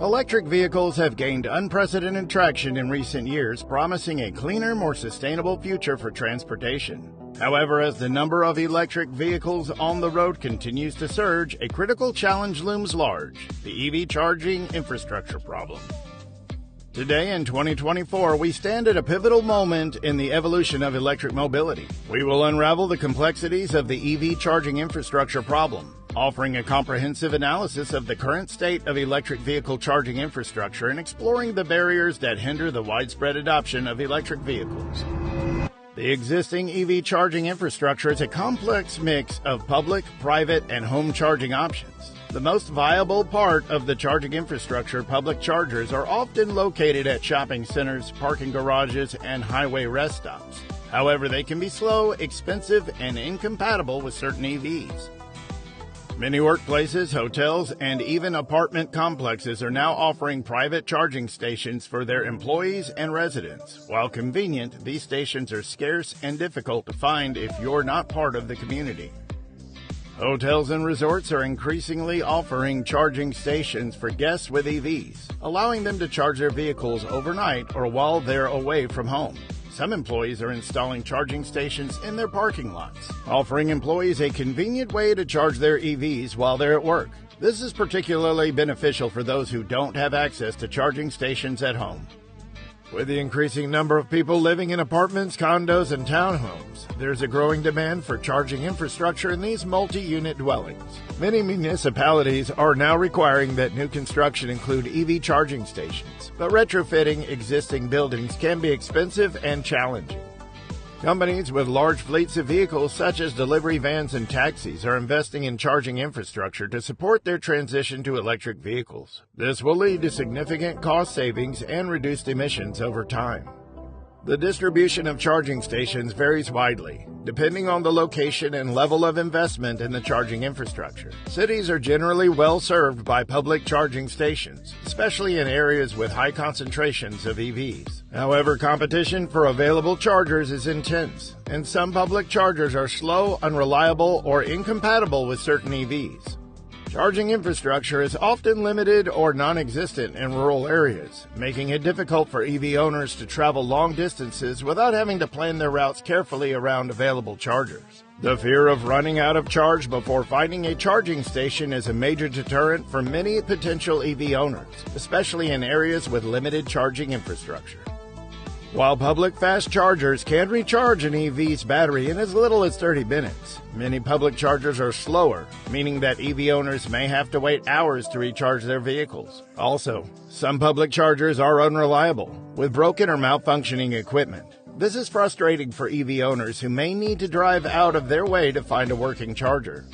Electric vehicles have gained unprecedented traction in recent years, promising a cleaner, more sustainable future for transportation. However, as the number of electric vehicles on the road continues to surge, a critical challenge looms large: the EV charging infrastructure problem. Today in 2024, we stand at a pivotal moment in the evolution of electric mobility. We will unravel the complexities of the EV charging infrastructure problem, offering a comprehensive analysis of the current state of electric vehicle charging infrastructure and exploring the barriers that hinder the widespread adoption of electric vehicles. The existing EV charging infrastructure is a complex mix of public, private, and home charging options. The most viable part of the charging infrastructure, public chargers, are often located at shopping centers, parking garages, and highway rest stops. However, they can be slow, expensive, and incompatible with certain EVs. Many workplaces, hotels, and even apartment complexes are now offering private charging stations for their employees and residents. While convenient, these stations are scarce and difficult to find if you're not part of the community. Hotels and resorts are increasingly offering charging stations for guests with EVs, allowing them to charge their vehicles overnight or while they're away from home. Some employees are installing charging stations in their parking lots, offering employees a convenient way to charge their EVs while they're at work. This is particularly beneficial for those who don't have access to charging stations at home. With the increasing number of people living in apartments, condos, and townhomes, there's a growing demand for charging infrastructure in these multi-unit dwellings. Many municipalities are now requiring that new construction include EV charging stations, but retrofitting existing buildings can be expensive and challenging. Companies with large fleets of vehicles, such as delivery vans and taxis, are investing in charging infrastructure to support their transition to electric vehicles. This will lead to significant cost savings and reduced emissions over time. The distribution of charging stations varies widely, depending on the location and level of investment in the charging infrastructure. Cities are generally well served by public charging stations, especially in areas with high concentrations of EVs. However, competition for available chargers is intense, and some public chargers are slow, unreliable, or incompatible with certain EVs. Charging infrastructure is often limited or non-existent in rural areas, making it difficult for EV owners to travel long distances without having to plan their routes carefully around available chargers. The fear of running out of charge before finding a charging station is a major deterrent for many potential EV owners, especially in areas with limited charging infrastructure. While public fast chargers can recharge an EV's battery in as little as 30 minutes, many public chargers are slower, meaning that EV owners may have to wait hours to recharge their vehicles. Also, some public chargers are unreliable, with broken or malfunctioning equipment. This is frustrating for EV owners who may need to drive out of their way to find a working charger.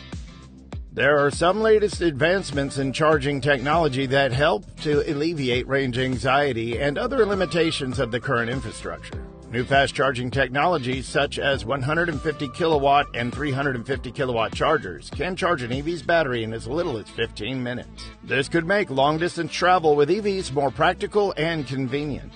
There are some latest advancements in charging technology that help to alleviate range anxiety and other limitations of the current infrastructure. New fast charging technologies such as 150 kilowatt and 350 kilowatt chargers can charge an EV's battery in as little as 15 minutes. This could make long-distance travel with EVs more practical and convenient.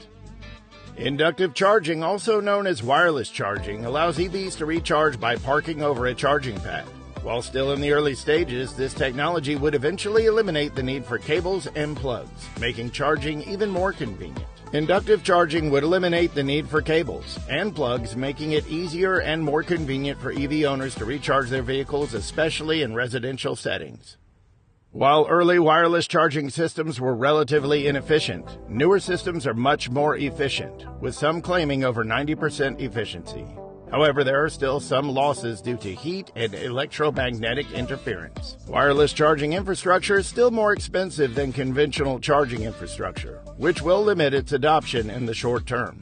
Inductive charging, also known as wireless charging, allows EVs to recharge by parking over a charging pad. While still in the early stages, this technology would eventually eliminate the need for cables and plugs, making charging even more convenient. Inductive charging would eliminate the need for cables and plugs, making it easier and more convenient for EV owners to recharge their vehicles, especially in residential settings. While early wireless charging systems were relatively inefficient, newer systems are much more efficient, with some claiming over 90% efficiency. However, there are still some losses due to heat and electromagnetic interference. Wireless charging infrastructure is still more expensive than conventional charging infrastructure, which will limit its adoption in the short term.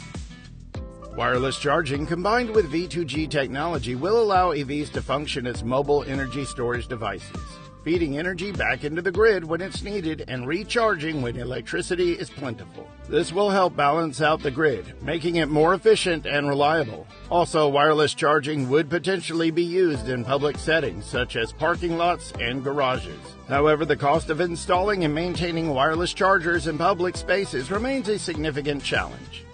Wireless charging combined with V2G technology will allow EVs to function as mobile energy storage devices, feeding energy back into the grid when it's needed and recharging when electricity is plentiful. This will help balance out the grid, making it more efficient and reliable. Also, wireless charging would potentially be used in public settings such as parking lots and garages. However, the cost of installing and maintaining wireless chargers in public spaces remains a significant challenge.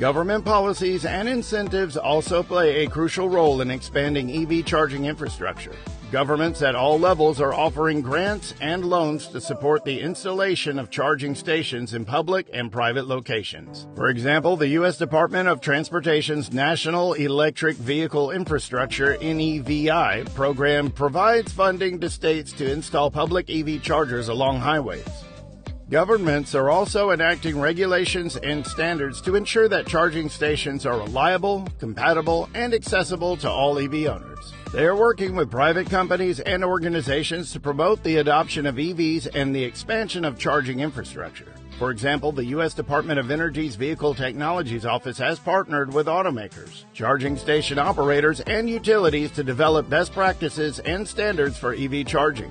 Government policies and incentives also play a crucial role in expanding EV charging infrastructure. Governments at all levels are offering grants and loans to support the installation of charging stations in public and private locations. For example, the U.S. Department of Transportation's National Electric Vehicle Infrastructure (NEVI) program provides funding to states to install public EV chargers along highways. Governments are also enacting regulations and standards to ensure that charging stations are reliable, compatible, and accessible to all EV owners. They are working with private companies and organizations to promote the adoption of EVs and the expansion of charging infrastructure. For example, the U.S. Department of Energy's Vehicle Technologies Office has partnered with automakers, charging station operators, and utilities to develop best practices and standards for EV charging.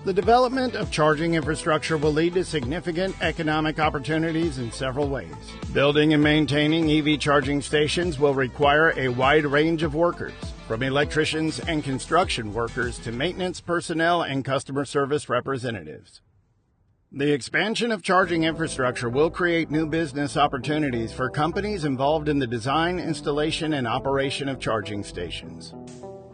The development of charging infrastructure will lead to significant economic opportunities in several ways. Building and maintaining EV charging stations will require a wide range of workers, from electricians and construction workers to maintenance personnel and customer service representatives. The expansion of charging infrastructure will create new business opportunities for companies involved in the design, installation, and operation of charging stations.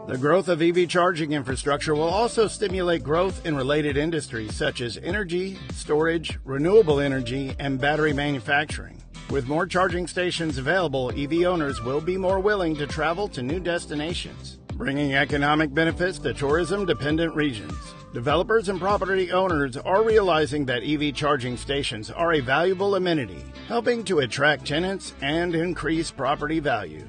The growth of EV charging infrastructure will also stimulate growth in related industries such as energy, storage, renewable energy, and battery manufacturing. With more charging stations available, EV owners will be more willing to travel to new destinations, bringing economic benefits to tourism-dependent regions. Developers and property owners are realizing that EV charging stations are a valuable amenity, helping to attract tenants and increase property values.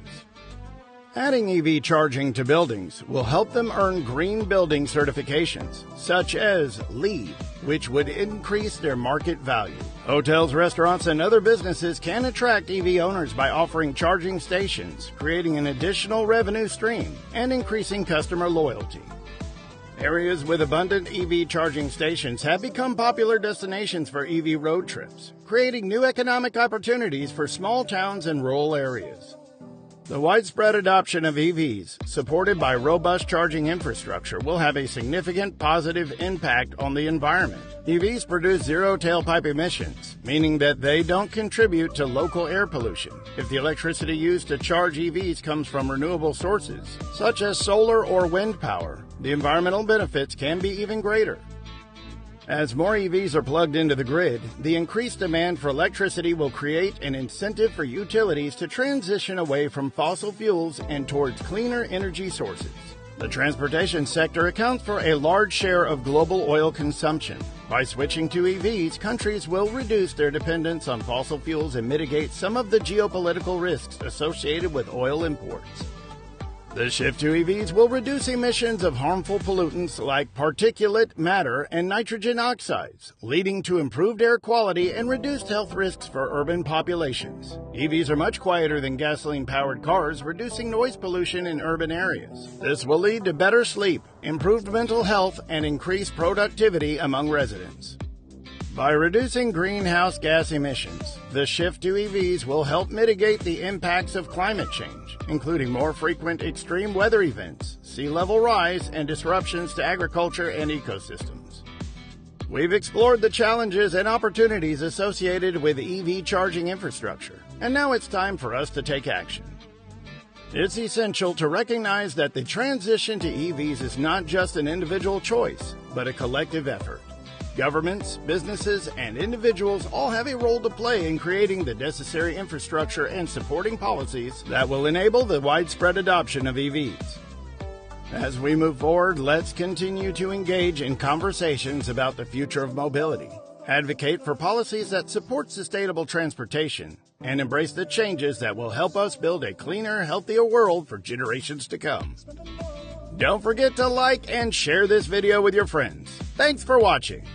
Adding EV charging to buildings will help them earn green building certifications, such as LEED, which would increase their market value. Hotels, restaurants, and other businesses can attract EV owners by offering charging stations, creating an additional revenue stream, and increasing customer loyalty. Areas with abundant EV charging stations have become popular destinations for EV road trips, creating new economic opportunities for small towns and rural areas. The widespread adoption of EVs, supported by robust charging infrastructure, will have a significant positive impact on the environment. EVs produce zero tailpipe emissions, meaning that they don't contribute to local air pollution. If the electricity used to charge EVs comes from renewable sources, such as solar or wind power, the environmental benefits can be even greater. As more EVs are plugged into the grid, the increased demand for electricity will create an incentive for utilities to transition away from fossil fuels and towards cleaner energy sources. The transportation sector accounts for a large share of global oil consumption. By switching to EVs, countries will reduce their dependence on fossil fuels and mitigate some of the geopolitical risks associated with oil imports. The shift to EVs will reduce emissions of harmful pollutants like particulate matter and nitrogen oxides, leading to improved air quality and reduced health risks for urban populations. EVs are much quieter than gasoline-powered cars, reducing noise pollution in urban areas. This will lead to better sleep, improved mental health, and increased productivity among residents. By reducing greenhouse gas emissions, the shift to EVs will help mitigate the impacts of climate change, including more frequent extreme weather events, sea level rise, and disruptions to agriculture and ecosystems. We've explored the challenges and opportunities associated with EV charging infrastructure, and now it's time for us to take action. It's essential to recognize that the transition to EVs is not just an individual choice, but a collective effort. Governments, businesses, and individuals all have a role to play in creating the necessary infrastructure and supporting policies that will enable the widespread adoption of EVs. As we move forward, let's continue to engage in conversations about the future of mobility, advocate for policies that support sustainable transportation, and embrace the changes that will help us build a cleaner, healthier world for generations to come. Don't forget to like and share this video with your friends. Thanks for watching.